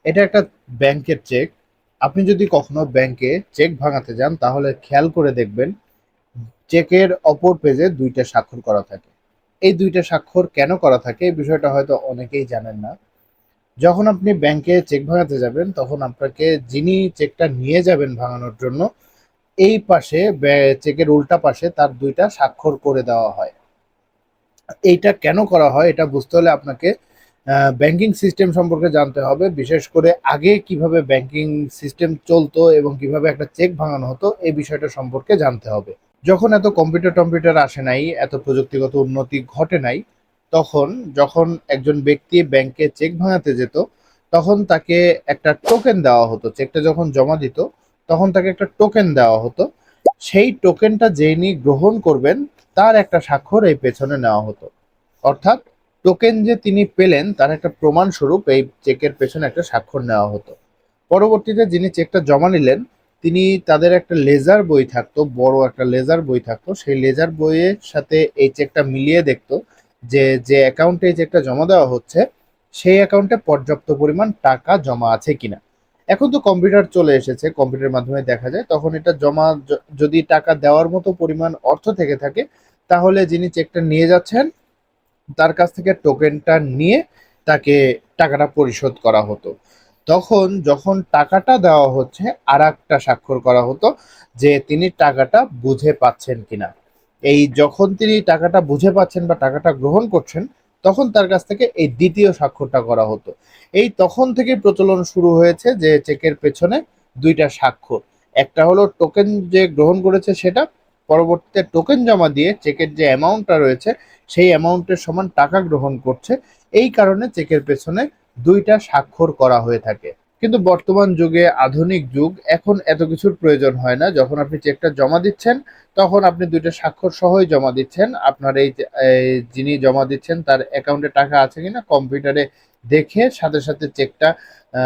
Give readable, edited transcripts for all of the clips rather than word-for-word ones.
এটা একটা ব্যাংকের চেক। আপনি যদি কখনো ব্যাংকে চেক ভাঙাতে যান তাহলে খেয়াল করে দেখবেন চেকের অপর পেজে ২ টা স্বাক্ষর করা থাকে। এই ২ টা স্বাক্ষর কেন করা থাকে এই বিষয়টা হয়তো অনেকেই জানেন না। যখন আপনি ব্যাংকে চেক ভাঙাতে যাবেন তখন আপনাকে যিনি চেকটা নিয়ে যাবেন ভাঙানোর জন্য এই পাশে চেকের উল্টা পাশে তার ২ টা স্বাক্ষর করে দেওয়া হয়। এইটা কেন করা হয় এটা বুঝতে হলে আপনাকে ব্যাংকিং সিস্টেম সম্পর্কে জানতে হবে। বিশেষ করে আগে কিভাবে ব্যাংকিং সিস্টেম চলতো এবং কিভাবে একটা চেক ভাঙানো হতো এই বিষয়টা সম্পর্কে জানতে হবে। যখন এত কম্পিউটার-টম্পিউটার আসে নাই, এত প্রযুক্তিগত উন্নতি ঘটে নাই, তখন যখন একজন ব্যক্তি ব্যাংকে চেক ভাঙাতে যেত, তখন তাকে একটা টোকেন দেওয়া হতো। চেকটা যখন জমা দিত, তখন তাকে একটা টোকেন দেওয়া হতো। সেই টোকেনটা যিনি গ্রহণ করবেন, তার একটা স্বাক্ষর এই পেছনে নেওয়া হতো। অর্থাৎ টোকেন যে তিনি পেলেন, তার একটা প্রমাণস্বরূপ এই চেকের পেছনে একটা স্বাক্ষর নেওয়া হতো। পরবর্তীতে যিনি চেকটা জমা নিলেন, তিনি তাদের একটা লেজার বই থাকতো, বড় একটা লেজার বই থাকতো। সেই লেজার বইয়ের সাথে এই চেকটা মিলিয়ে দেখতো যে অ্যাকাউন্টে এই চেকটা জমা দেওয়া হচ্ছে, সেই অ্যাকাউন্টে পর্যাপ্ত পরিমাণ টাকা জমা আছে কিনা। এখন তো কম্পিউটার চলে এসেছে, কম্পিউটারের মাধ্যমে দেখা যায়। তখন এটা জমা যদি টাকা দেওয়ার মতো পরিমাণ অর্থ থেকে থাকে, তাহলে যিনি চেকটা নিয়ে যাচ্ছেন তার কাছ থেকে টোকেনটা নিয়ে তাকে টাকাটা পরিশোধ করা হতো। তখন যখন টাকাটা দেওয়া হচ্ছে আরেকটা স্বাক্ষর করা হতো যে তিনি টাকাটা বুঝে পাচ্ছেন কিনা। এই যখন তিনি টাকাটা বুঝে পাচ্ছেন বা টাকাটা গ্রহণ করছেন তখন তার কাছ থেকে এই দ্বিতীয় স্বাক্ষরটা করা হতো। এই তখন থেকে প্রচলন শুরু হয়েছে যে চেকের পেছনে ২ টা স্বাক্ষর। একটা হলো টোকেন যে গ্রহণ করেছে সেটা, পরবর্তীতে টোকেন জমা দিয়ে চেকের যে অ্যামাউন্টটা রয়েছে সেই অ্যামাউন্টের সমান টাকা গ্রহণ করছে। এই কারণে চেকের পেছনে ২ টা স্বাক্ষর করা হয়ে থাকে। কিন্তু বর্তমান যুগে আধুনিক যুগ, এখন এত কিছুর প্রয়োজন হয় না। যখন আপনি চেকটা জমা দিচ্ছেন, তখন আপনি ২ টা স্বাক্ষর সহই জমা দিচ্ছেন। আপনার এই যিনি জমা দিচ্ছেন তার অ্যাকাউন্টে টাকা আছে কিনা কম্পিউটারে দেখে সাথে, সাথে চেকটা আ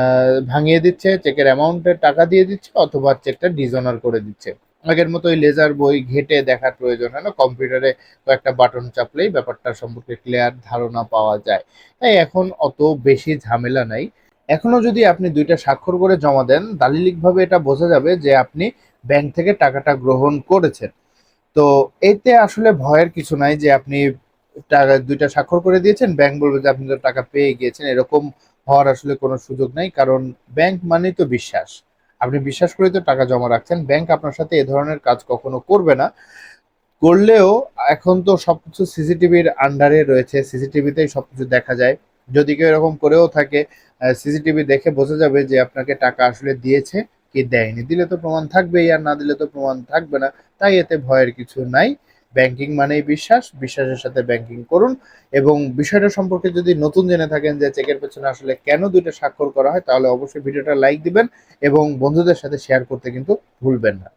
ভাঙিয়ে দিচ্ছে, চেকের অ্যামাউন্টের টাকা দিয়ে দিচ্ছে অথবা চেকটা ডিসঅনার করে দিচ্ছে। আগের মতো ওই লেজার বই ঘেঁটে দেখার প্রয়োজন হয় না। কম্পিউটারে কয়েকটা বাটন চাপলেই ব্যাপারটা সম্পর্কে ক্লিয়ার ধারণা পাওয়া যায়। তাই এখন অত বেশি ঝামেলা নাই। এখনো যদি আপনি ২ টা স্বাক্ষর করে জমা দেন, দালিলিকভাবে এটা বোঝা যাবে যে আপনি ব্যাংক থেকে টাকাটা গ্রহণ করেছেন। তো এতে আসলে ভয়ের কিছু নাই যে আপনি ২ টা স্বাক্ষর করে দিয়েছেন, ব্যাংক বলবে যে আপনি তো টাকা পেয়ে গিয়েছেন। এরকম হওয়ার আসলে কোনো সুযোগ নাই। কারণ ব্যাংক মানেই তো বিশ্বাস। আপনি বিশ্বাস করেই তো টাকা জমা রাখছেন। ব্যাংক আপনার সাথে এ ধরনের কাজ কখনো করবে না। করলেও এখন তো সবকিছু সিসিটিভির আন্ডারে রয়েছে। সিসিটিভিতেই সবকিছু দেখা যায়। যদি কেউ এরকম করেও থাকে, সিসিটিভি দেখে বোঝা যাবে যে আপনাকে টাকা আসলে দিয়েছে কি দেয়নি। দিলে তো প্রমাণ থাকবেই, আর না দিলে তো প্রমাণ থাকবে না। তাই এতে ভয়ের কিছু নাই। ব্যাংকিং মানেই বিশ্বাস। বিশ্বাসের সাথে ব্যাংকিং করুন এবং বিষয়টা সম্পর্কে যদি নতুন জেনে থাকেন যে চেকের পেছনে আসলে কেন ২ টা স্বাক্ষর করা হয়, তাহলে অবশ্যই ভিডিওটা লাইক দিবেন এবং বন্ধুদের সাথে শেয়ার করতে কিন্তু ভুলবেন না।